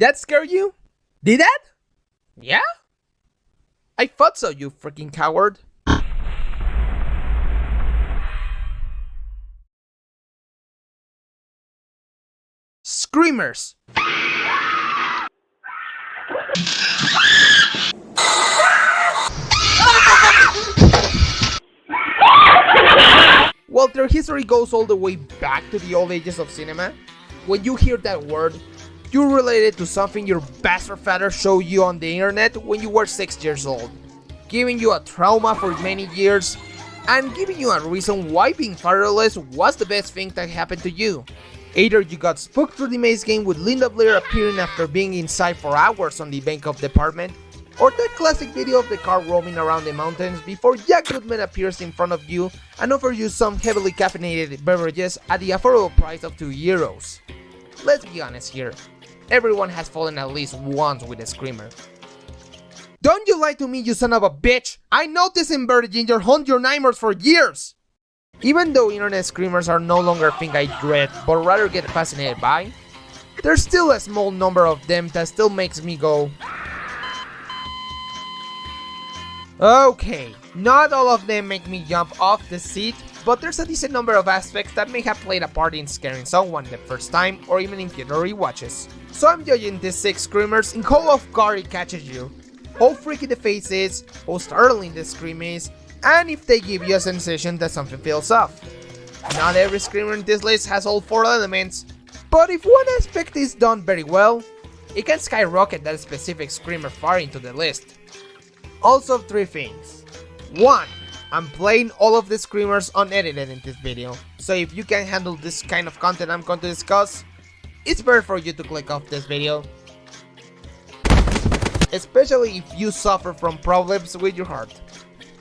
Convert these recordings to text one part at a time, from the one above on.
that scare you? Did that? Yeah? I thought so, you freaking coward. Screamers. Well, their history goes all the way back to the old ages of cinema. When you hear that word, you relate it to something your bastard father showed you on the internet when you were 6 years old, giving you a trauma for many years, and giving you a reason why being fatherless was the best thing that happened to you. Either you got spooked through the maze game with Linda Blair appearing after being inside for hours on the bank of the apartment, or that classic video of the car roaming around the mountains before Jack Goodman appears in front of you and offers you some heavily caffeinated beverages at the affordable price of €2. Let's be honest here, everyone has fallen at least once with a screamer. Don't you lie to me, you son of a bitch! I know this inverted ginger haunt your nightmares for years! Even though internet screamers are no longer a thing I dread, but rather get fascinated by, there's still a small number of them that still makes me go... Okay, not all of them make me jump off the seat, but there's a decent number of aspects that may have played a part in scaring someone the first time or even in future rewatches. So I'm judging these 6 screamers in how off guard it catches you, how freaky the face is, how startling the scream is, and if they give you a sensation that something feels off. Not every screamer in this list has all 4 elements, but if one aspect is done very well, it can skyrocket that specific screamer far into the list. Also 3 things. 1. I'm playing all of the screamers unedited in this video, so if you can handle this kind of content I'm going to discuss, it's better for you to click off this video. Especially if you suffer from problems with your heart.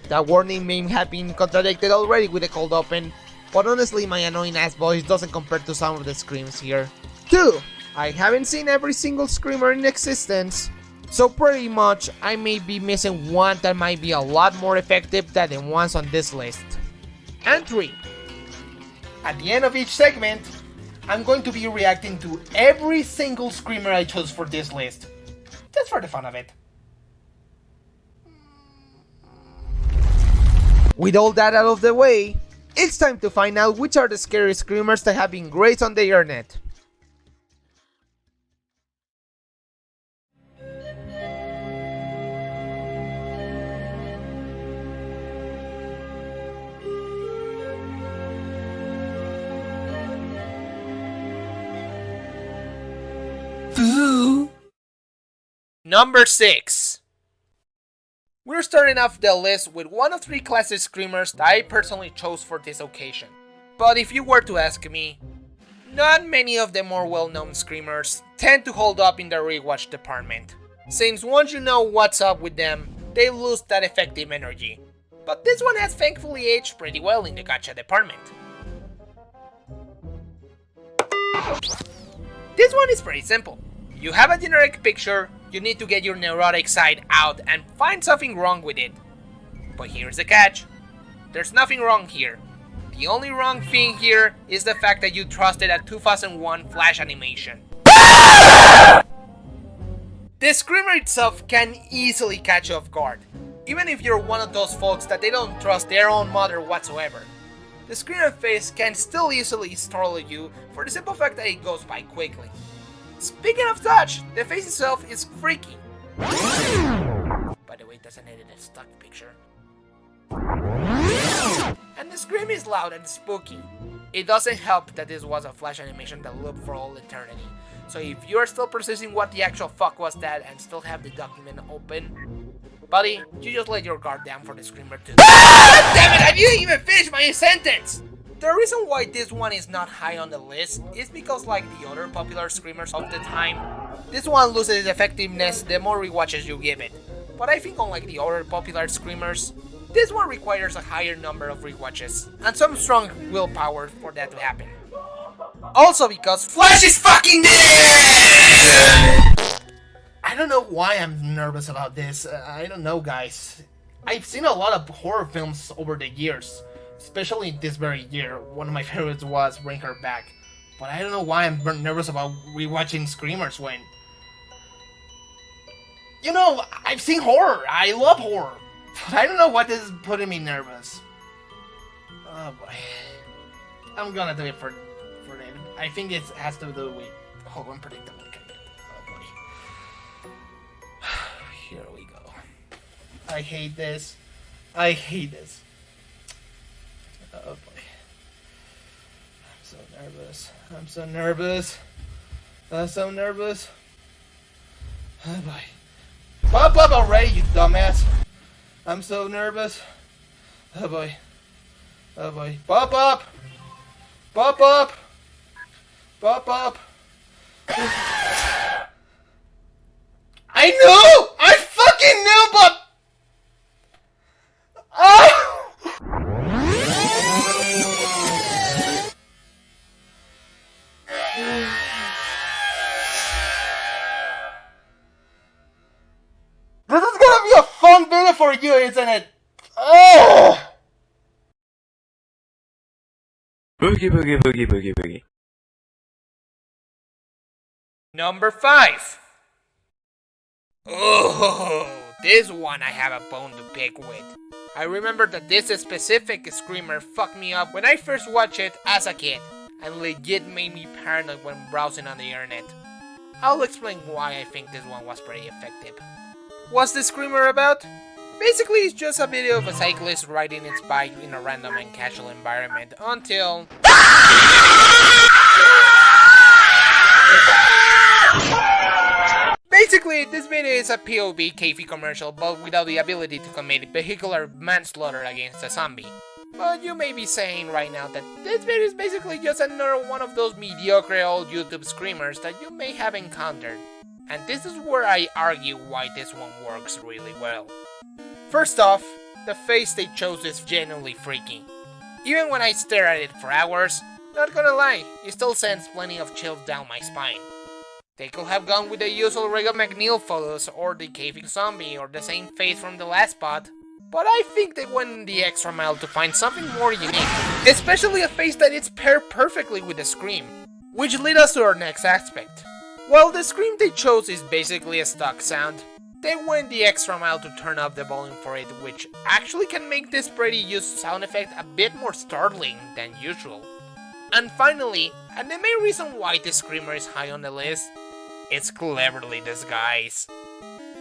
That warning may have been contradicted already with the cold open, but honestly my annoying ass voice doesn't compare to some of the screams here. 2. I haven't seen every single screamer in existence, so pretty much I may be missing one that might be a lot more effective than the ones on this list. And 3. At the end of each segment, I'm going to be reacting to every single screamer I chose for this list. Just for the fun of it. With all that out of the way, it's time to find out which are the scariest screamers that have been graced on the internet. Number 6. We're starting off the list with one of 3 classic screamers that I personally chose for this occasion. But if you were to ask me, not many of the more well-known screamers tend to hold up in the rewatch department, since once you know what's up with them, they lose that effective energy. But this one has thankfully aged pretty well in the gacha department. This one is pretty simple. You have a generic picture, you need to get your neurotic side out and find something wrong with it. But here's the catch. There's nothing wrong here. The only wrong thing here is the fact that you trusted a 2001 Flash animation. The screamer itself can easily catch you off guard, even if you're one of those folks that they don't trust their own mother whatsoever. The screamer face can still easily startle you for the simple fact that it goes by quickly. Speaking of such, the face itself is freaky. By the way, it doesn't edit a stock picture. And the scream is loud and spooky. It doesn't help that this was a Flash animation that looped for all eternity. So if you're still processing what the actual fuck was that and still have the document open, buddy, you just let your guard down for the screamer too. God damn it, I didn't even finish my sentence! The reason why this one is not high on the list is because, like the other popular screamers of the time, this one loses its effectiveness the more rewatches you give it. But I think unlike the other popular screamers, this one requires a higher number of rewatches and some strong willpower for that to happen. Also because Flash is fucking dead! I don't know why I'm nervous about this. I don't know, guys. I've seen a lot of horror films over the years. Especially this very year, one of my favorites was Bring Her Back. But I don't know why I'm nervous about rewatching Screamers when You know, I've seen horror. I love horror. But I don't know what is putting me nervous. Oh boy. I'm gonna do it for it. I think it has to do with how unpredictable it can get. Oh boy. Here we go. I hate this. I hate this. Oh boy. I'm so nervous. I'm so nervous. I'm so nervous. Oh boy. Pop up already, you dumbass. I'm so nervous. Oh boy. Oh boy. Pop up! Pop up! Pop up! I knew! I fucking knew, but... Oh! This is gonna be a fun video for you, isn't it? Oh! Boogie boogie boogie boogie boogie. Number 5. Oh, this one I have a bone to pick with. I remember that this specific screamer fucked me up when I first watched it as a kid, and legit made me paranoid when browsing on the internet. I'll explain why I think this one was pretty effective. What's the screamer about? Basically, it's just a video of a cyclist riding its bike in a random and casual environment until... Basically, this video is a POV KV commercial, but without the ability to commit vehicular manslaughter against a zombie. But you may be saying right now that this video is basically just another one of those mediocre old YouTube screamers that you may have encountered. And this is where I argue why this one works really well. First off, the face they chose is genuinely freaky. Even when I stare at it for hours, not gonna lie, it still sends plenty of chills down my spine. They could have gone with the usual Regan McNeil photos or the caving zombie or the same face from the last spot, but I think they went the extra mile to find something more unique, especially a face that is paired perfectly with the scream, which leads us to our next aspect. While the scream they chose is basically a stock sound, they went the extra mile to turn up the volume for it, which actually can make this pretty used sound effect a bit more startling than usual. And finally, and the main reason why this screamer is high on the list, it's cleverly disguised.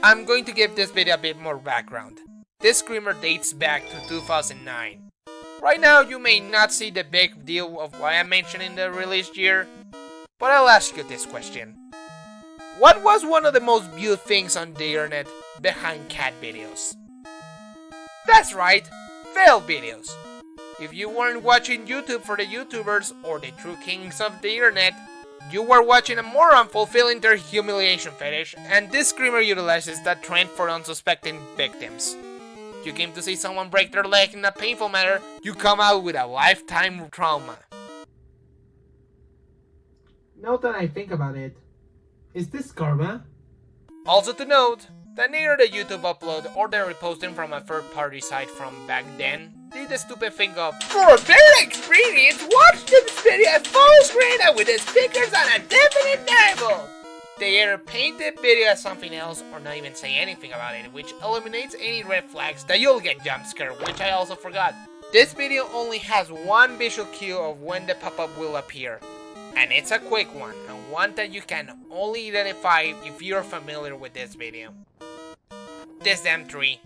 I'm going to give this video a bit more background. This screamer dates back to 2009. Right now you may not see the big deal of why I mentioned in the release year, but I'll ask you this question. What was one of the most viewed things on the internet behind cat videos? That's right, fail videos. If you weren't watching YouTube for the YouTubers or the true kings of the internet, you were watching a moron fulfilling their humiliation fetish, and this screamer utilizes that trend for unsuspecting victims. You came to see someone break their leg in a painful manner, you come out with a lifetime trauma. Now that I think about it, is this karma? Also to note, that neither the YouTube upload or the reposting from a third-party site from back then did the stupid thing of, for a better experience, watch this video at full screen and with the stickers on a definite level. They either paint the video as something else or not even say anything about it, which eliminates any red flags that you'll get jump scared, which I also forgot. This video only has one visual cue of when the pop-up will appear, and it's a quick one, and one that you can only identify if you're familiar with this video. This damn tree.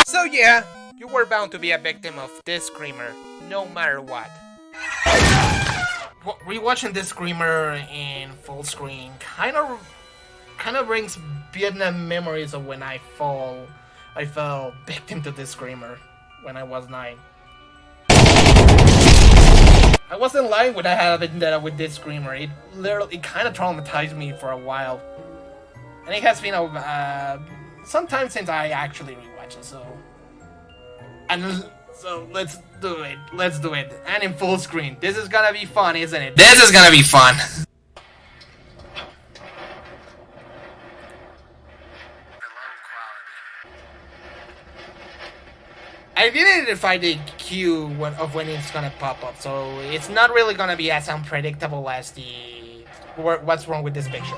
So yeah, you were bound to be a victim of this screamer, no matter what. Rewatching this screamer in full screen kind of brings Vietnam memories of when I fell victim to this screamer when I was 9. I wasn't lying when I had that with this screamer. It kind of traumatized me for a while, and it has been some time since I actually rewatched it. So let's do it. Let's do it. And in full screen. This is gonna be fun, isn't it? This is gonna be fun. I didn't identify the cue of when it's gonna pop up, so it's not really gonna be as unpredictable as what's wrong with this picture.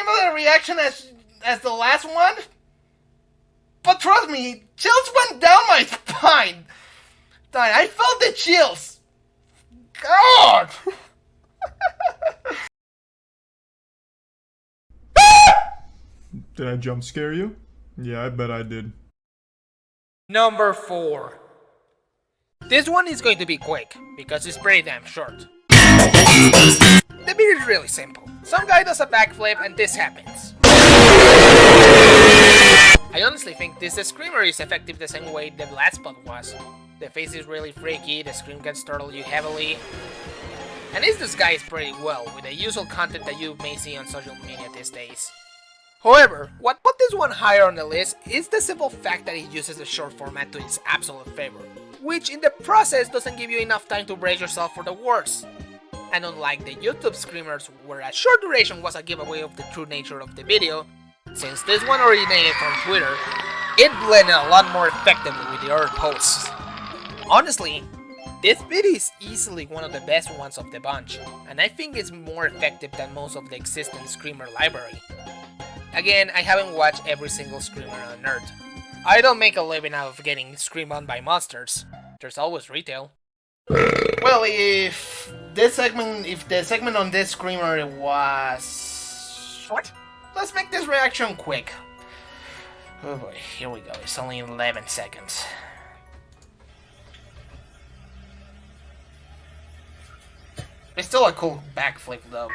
similar reaction as the last one. But trust me, chills went down my spine. I felt the chills. God. Did I jump scare you? Yeah, I bet I did. Number 4. This one is going to be quick, because it's pretty damn short. The beat is really simple. Some guy does a backflip and this happens. I honestly think this screamer is effective the same way the last spot was. The face is really freaky, the scream can startle you heavily, and it's disguised pretty well with the usual content that you may see on social media these days. However, what put this one higher on the list is the simple fact that it uses the short format to its absolute favor, which in the process doesn't give you enough time to brace yourself for the worst. And unlike the YouTube screamers where a short duration was a giveaway of the true nature of the video, since this one originated from Twitter, it blended a lot more effectively with the other posts. Honestly, this video is easily one of the best ones of the bunch, and I think it's more effective than most of the existing screamer library. Again, I haven't watched every single screamer on Earth. I don't make a living out of getting screamed on by monsters. There's always retail. Well, if the segment on this screamer was short, let's make this reaction quick. Oh boy, here we go. It's only 11 seconds. It's still a cool backflip though.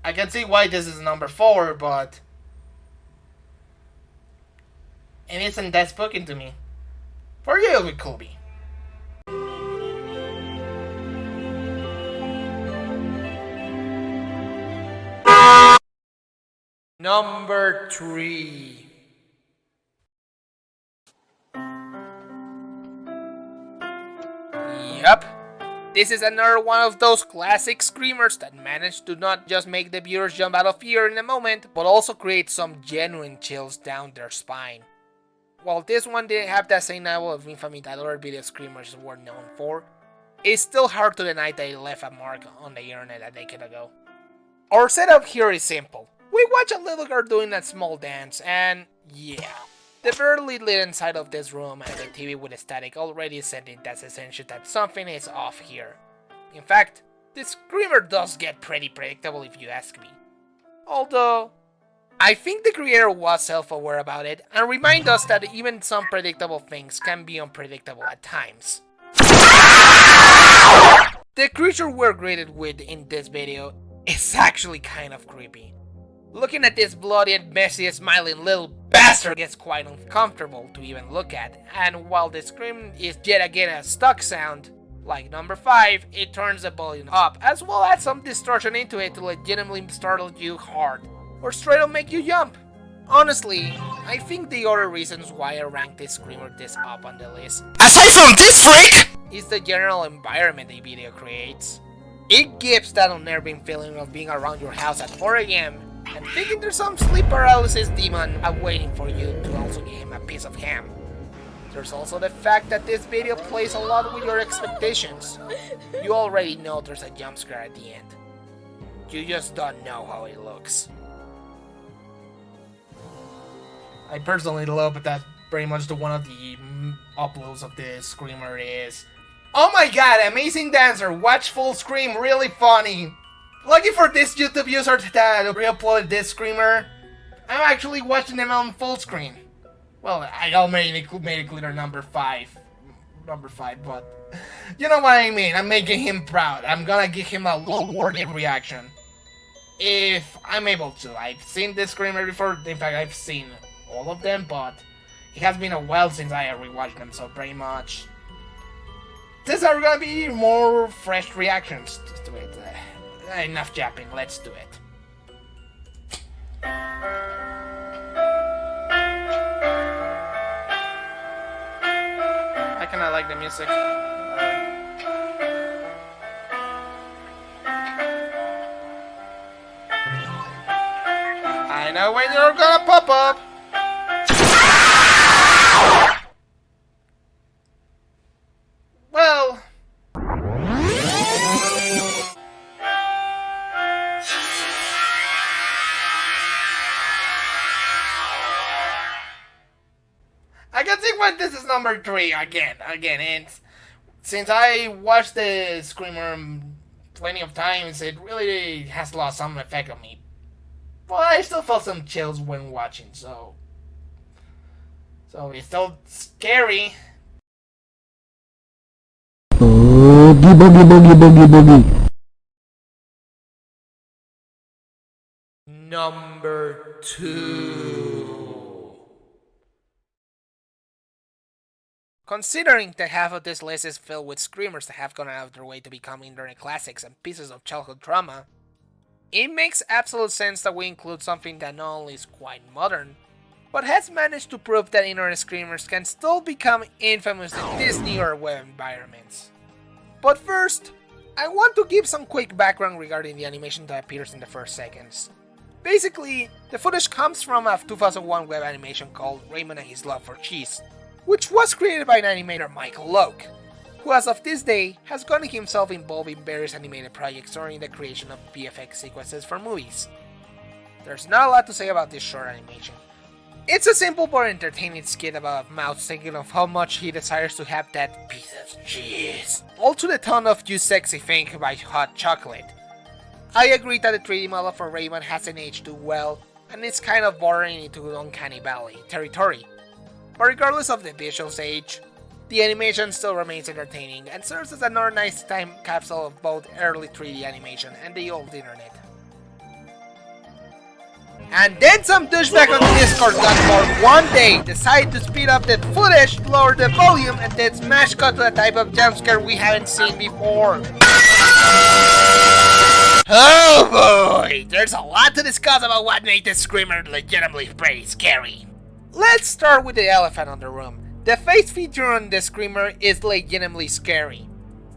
I can see why this is number 4, but it isn't that spooky to me. For you, it could be. Number 3. Yup. This is another one of those classic screamers that manage to not just make the viewers jump out of fear in a moment, but also create some genuine chills down their spine. While this one didn't have that same level of infamy that other video screamers were known for, it's still hard to deny that it left a mark on the internet a decade ago. Our setup here is simple. We watch a little girl doing a small dance, and yeah. The barely lit inside of this room and the TV with a static already sending that essential that something is off here. In fact, this screamer does get pretty predictable if you ask me. Although, I think the creator was self-aware about it and remind us that even some predictable things can be unpredictable at times. The creature we're greeted with in this video is actually kind of creepy. Looking at this bloody and messy smiling little bastard gets quite uncomfortable to even look at, and while the scream is yet again a stock sound, like number 5, it turns the volume up, as well as some distortion into it to legitimately startle you hard, or straight up make you jump. Honestly, I think the other reasons why I rank this screamer this up on the list, aside from this freak, is the general environment the video creates. It gives that unnerving feeling of being around your house at 4 AM and thinking there's some sleep paralysis demon awaiting for you to also give him a piece of ham. There's also the fact that this video plays a lot with your expectations. You already know there's a jump scare at the end. You just don't know how it looks. I personally love that very much one of the uploads of the screamer is, oh my god, amazing dancer, watch full scream, really funny. Lucky for this YouTube user that re-uploaded this screamer, I'm actually watching them on full screen. Well, I already made it clear number 5, but you know what I mean, I'm making him proud. I'm gonna give him a worthy reaction. If I'm able to. I've seen this screamer before, in fact I've seen all of them, but it has been a while since I rewatched them, so pretty much these are gonna be more fresh reactions to it. Enough japping, let's do it. I kinda like the music. know when you're gonna pop up. Well, I can see why this is number 3 again, and since I watched the Screamer plenty of times, it really has lost some effect on me. But I still felt some chills when watching, so it's still scary. Boogie, boogie, boogie, boogie, boogie. Number 2. Considering that half of this list is filled with screamers that have gone out of their way to become internet classics and pieces of childhood trauma, it makes absolute sense that we include something that not only is quite modern, but has managed to prove that internet screamers can still become infamous in these newer web environments. But first, I want to give some quick background regarding the animation that appears in the first seconds. Basically, the footage comes from a 2001 web animation called Raymond and His Love for Cheese, which was created by an animator Michael Loke, who as of this day has gotten himself involved in various animated projects during the creation of VFX sequences for movies. There's not a lot to say about this short animation. It's a simple but entertaining skit about a mouse thinking of how much he desires to have that piece of cheese, all to the tune of "You Sexy Thing" by Hot Chocolate. I agree that the 3D model for Raymond hasn't aged too well, and it's kind of bordering into Uncanny Valley territory. But regardless of the visuals age, the animation still remains entertaining and serves as another nice time capsule of both early 3D animation and the old internet. And then some douchebag on Discord got bored one day, decided to speed up the footage, lower the volume, and then smash cut to a type of jumpscare we haven't seen before. Oh boy, there's a lot to discuss about what made this screamer legitimately pretty scary. Let's start with the elephant in the room. The face feature on the screamer is legitimately scary.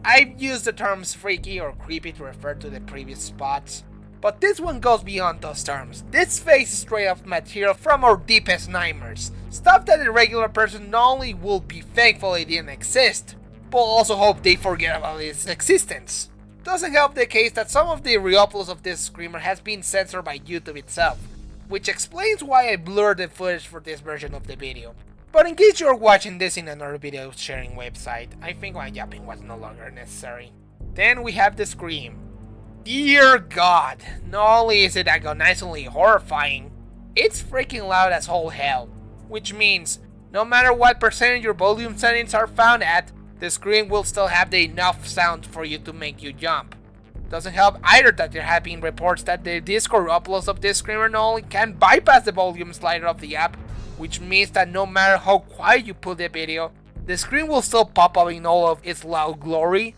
I've used the terms freaky or creepy to refer to the previous spots, but this one goes beyond those terms. This face is straight up material from our deepest nightmares. Stuff that a regular person not only will be thankful it didn't exist, but also hope they forget about its existence. Doesn't help the case that some of the re-uploads of this screamer has been censored by YouTube itself, which explains why I blurred the footage for this version of the video. But in case you're watching this in another video sharing website, I think my yapping was no longer necessary. Then we have the scream. Dear God, not only is it agonizingly horrifying, it's freaking loud as whole hell. Which means, no matter what percentage your volume settings are found at, the scream will still have the enough sound for you to make you jump. Doesn't help either that there have been reports that the Discord uploads of this screamer not only can bypass the volume slider of the app, which means that no matter how quiet you put the video, the screen will still pop up in all of its loud glory,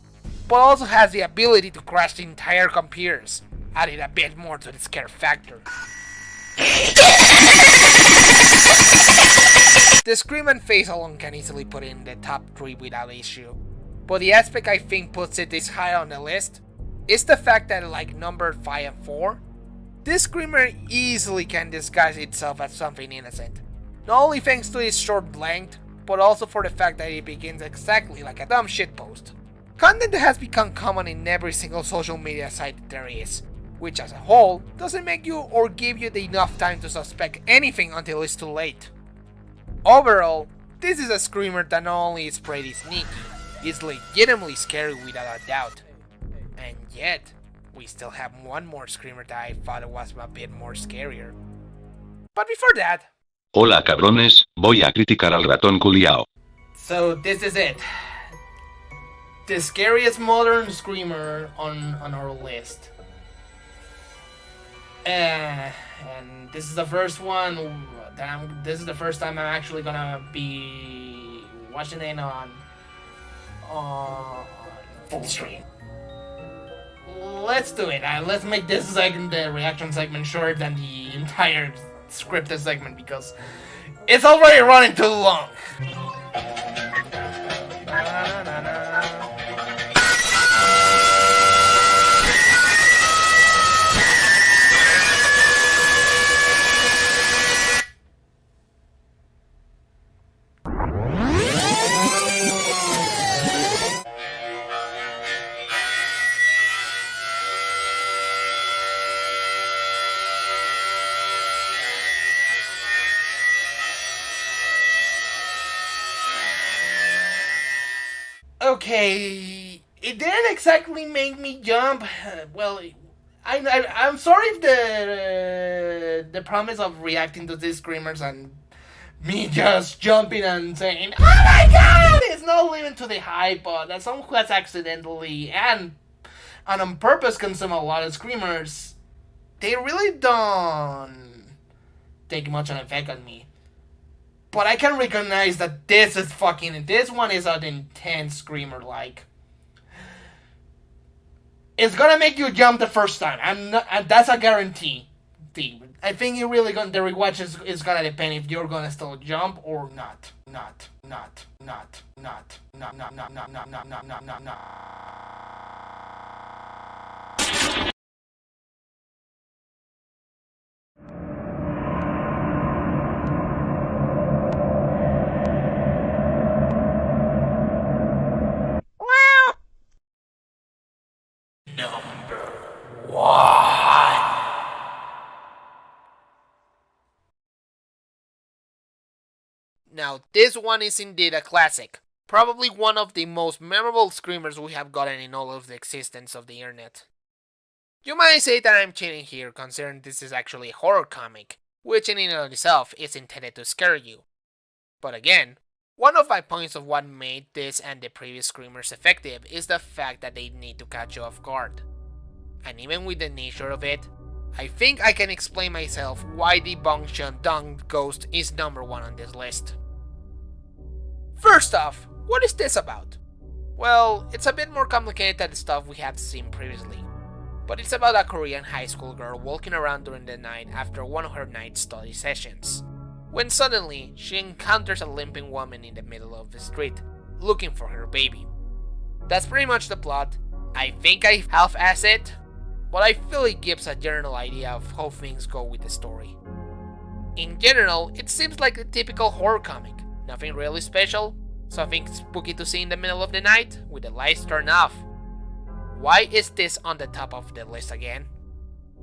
but also has the ability to crash the entire computers, adding a bit more to the scare factor. The scream and face alone can easily put it in the top 3 without issue, but the aspect I think puts it this high on the list is the fact that, like number 5 and 4, this screamer easily can disguise itself as something innocent, not only thanks to its short length, but also for the fact that it begins exactly like a dumb shitpost. Content that has become common in every single social media site that there is, which as a whole doesn't make you or give you the enough time to suspect anything until it's too late. Overall, this is a screamer that not only is pretty sneaky, it's legitimately scary without a doubt. And yet, we still have one more screamer that I thought was a bit more scarier. But before that... Hola cabrones, voy a criticar al ratón culiao. So this is it. The scariest modern screamer on our list. And this is the first one that this is the first time I'm actually gonna be watching it on full screen. Let's do it. Let's make this segment, the reaction segment, shorter than the entire scripted segment because it's already running too long. Okay, it didn't exactly make me jump. Well, I'm sorry if the promise of reacting to these screamers and me just jumping and saying, "Oh my god!" is not living to the hype, but as someone who has accidentally and on purpose consumed a lot of screamers, they really don't take much of an effect on me. But I can recognize that this one is an intense screamer, like. It's gonna make you jump the first time, and that's a guarantee. I think the rewatch is gonna depend if you're gonna still jump or not. Not. Now, this one is indeed a classic. Probably one of the most memorable screamers we have gotten in all of the existence of the internet. You might say that I'm cheating here, considering this is actually a horror comic, which in and of itself is intended to scare you. But again, one of my points of what made this and the previous screamers effective is the fact that they need to catch you off guard. And even with the nature of it, I think I can explain myself why the Bongcheon-Dong ghost is number 1 on this list. First off, what is this about? Well, it's a bit more complicated than the stuff we have seen previously. But it's about a Korean high school girl walking around during the night after one of her night study sessions, when suddenly she encounters a limping woman in the middle of the street, looking for her baby. That's pretty much the plot. I think I half-assed it, but I feel it gives a general idea of how things go with the story. In general, it seems like a typical horror comic. Nothing really special, something spooky to see in the middle of the night with the lights turned off. Why is this on the top of the list again?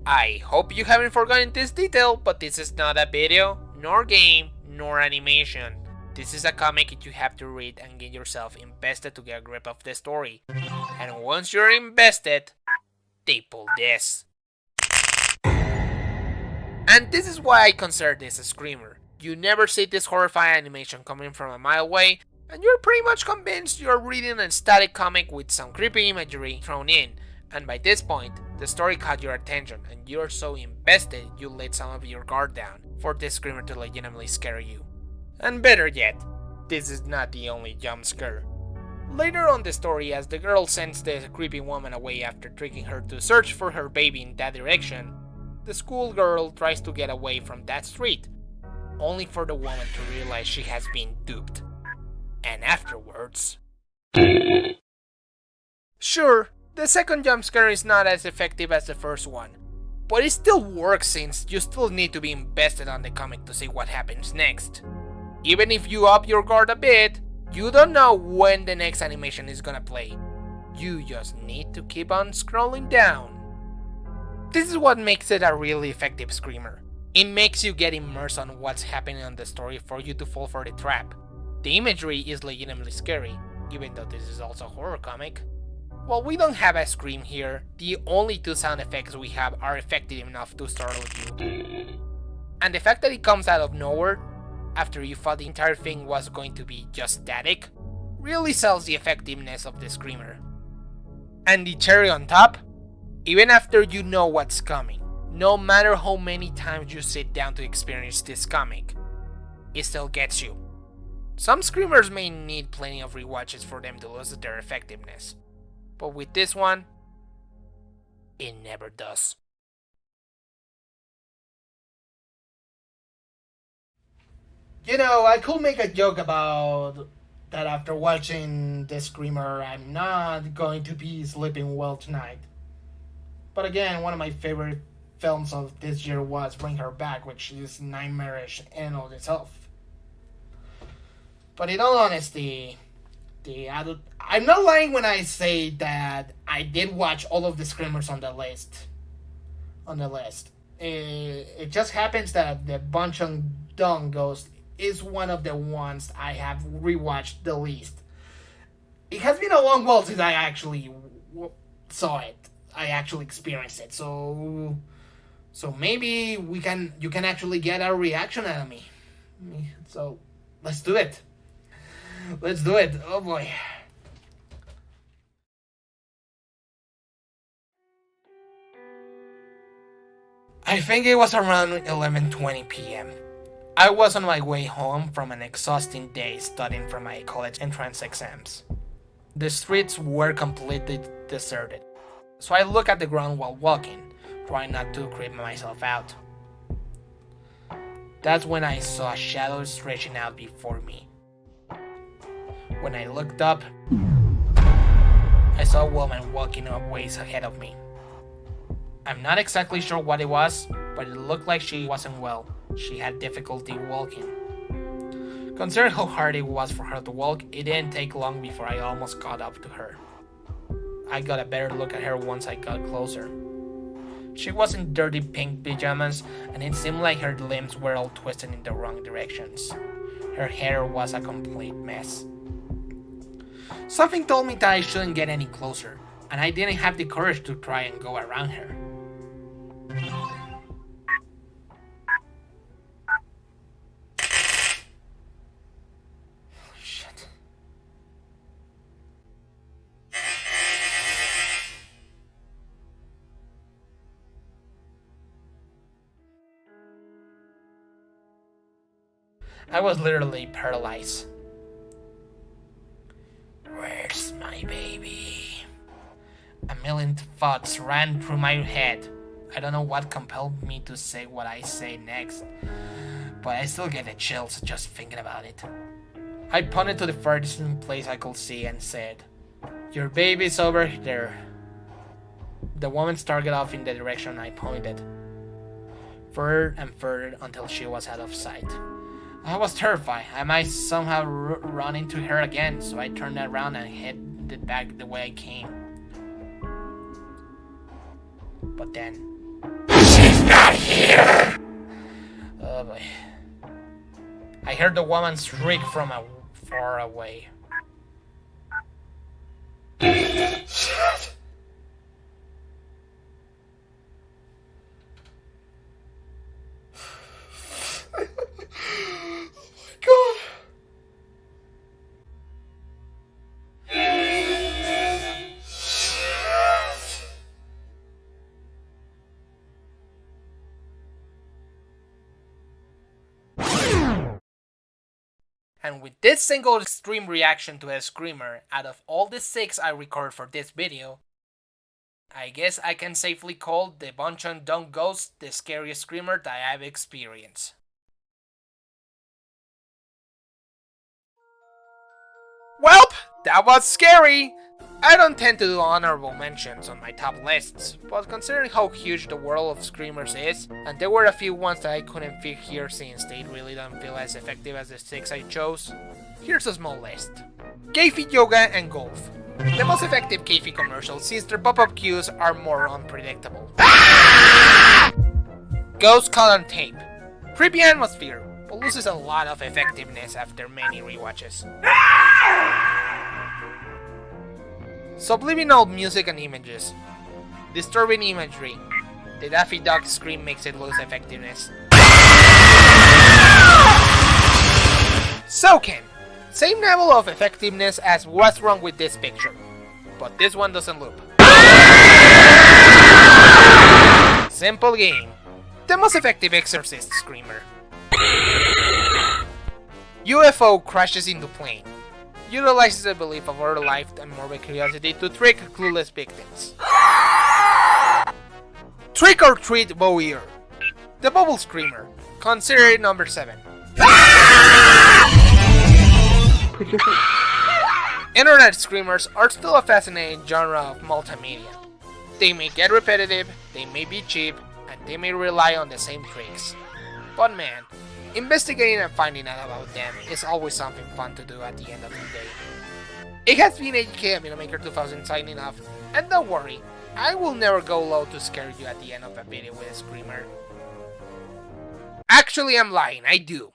I hope you haven't forgotten this detail, but this is not a video, nor game, nor animation. This is a comic that you have to read and get yourself invested to get a grip of the story. And once you're invested, they pull this. And this is why I consider this a screamer. You never see this horrifying animation coming from a mile away, and you're pretty much convinced you're reading a static comic with some creepy imagery thrown in, and by this point, the story caught your attention and you're so invested you let some of your guard down for this screamer to legitimately scare you. And better yet, this is not the only jump scare. Later on the story, as the girl sends the creepy woman away after tricking her to search for her baby in that direction, the schoolgirl tries to get away from that street, only for the woman to realize she has been duped. And afterwards... Sure, the second jump scare is not as effective as the first one, but it still works since you still need to be invested on the comic to see what happens next. Even if you up your guard a bit, you don't know when the next animation is gonna play. You just need to keep on scrolling down. This is what makes it a really effective screamer. It makes you get immersed on what's happening on the story for you to fall for the trap. The imagery is legitimately scary, even though this is also a horror comic. While we don't have a scream here, the only 2 sound effects we have are effective enough to startle you. And the fact that it comes out of nowhere, after you thought the entire thing was going to be just static, really sells the effectiveness of the screamer. And the cherry on top, even after you know what's coming, no matter how many times you sit down to experience this comic, it still gets you. Some screamers may need plenty of rewatches for them to lose their effectiveness, but with this one, it never does. You know, I could make a joke about that after watching this screamer, I'm not going to be sleeping well tonight. But again, one of my favorite films of this year was Bring Her Back, which is nightmarish in all itself. But in all honesty, I'm not lying when I say that I did watch all of the screamers on the list. It just happens that the Bongcheon-Dong Ghost is one of the ones I have rewatched the least. It has been a long while since I actually saw it. I actually experienced it. So maybe you can actually get a reaction out of me. So let's do it. Let's do it. Oh boy. I think it was around 11:20 p.m. I was on my way home from an exhausting day studying for my college entrance exams. The streets were completely deserted, so I looked at the ground while walking, trying not to creep myself out. That's when I saw shadows stretching out before me. When I looked up, I saw a woman walking a ways ahead of me. I'm not exactly sure what it was, but it looked like she wasn't well. She had difficulty walking. Considering how hard it was for her to walk, it didn't take long before I almost caught up to her. I got a better look at her once I got closer. She was in dirty pink pajamas, and it seemed like her limbs were all twisted in the wrong directions. Her hair was a complete mess. Something told me that I shouldn't get any closer, and I didn't have the courage to try and go around her. Shit. I was literally paralyzed. Where's my baby? A million thoughts ran through my head. I don't know what compelled me to say what I say next, but I still get the chills just thinking about it. I pointed to the furthest place I could see and said, "Your baby's over there." The woman started off in the direction I pointed, further and further until she was out of sight. I was terrified. I might somehow run into her again, so I turned around and headed back the way I came. But then, she's not here! Oh boy. I heard the woman shriek from far away. Shit! God. And with this single extreme reaction to a screamer out of all the 6 I recorded for this video, I guess I can safely call the Bongcheon-Dong ghost the scariest screamer that I've experienced. Welp, that was scary! I don't tend to do honorable mentions on my top lists, but considering how huge the world of screamers is, and there were a few ones that I couldn't fit here since they really don't feel as effective as the 6 I chose, here's a small list. Keifi yoga and golf. The most effective Keifi commercials since their pop-up cues are more unpredictable. Ghost caught on tape. Creepy atmosphere, but loses a lot of effectiveness after many rewatches. Subliminal music and images. Disturbing imagery. The Daffy Duck scream makes it lose effectiveness. Soken. Same level of effectiveness as What's Wrong with This Picture, but this one doesn't loop. Simple game. The most effective exorcist screamer. UFO crashes into plane. Utilizes the belief of other life and morbid curiosity to trick clueless victims. Trick or treat bow ear. The bubble screamer. Consider it number 7. Internet screamers are still a fascinating genre of multimedia. They may get repetitive, they may be cheap, and they may rely on the same tricks. But man, investigating and finding out about them is always something fun to do at the end of the day. It has been HK Filmmaker 2000 signing off, and don't worry, I will never go low to scare you at the end of a video with a screamer. Actually, I'm lying, I do.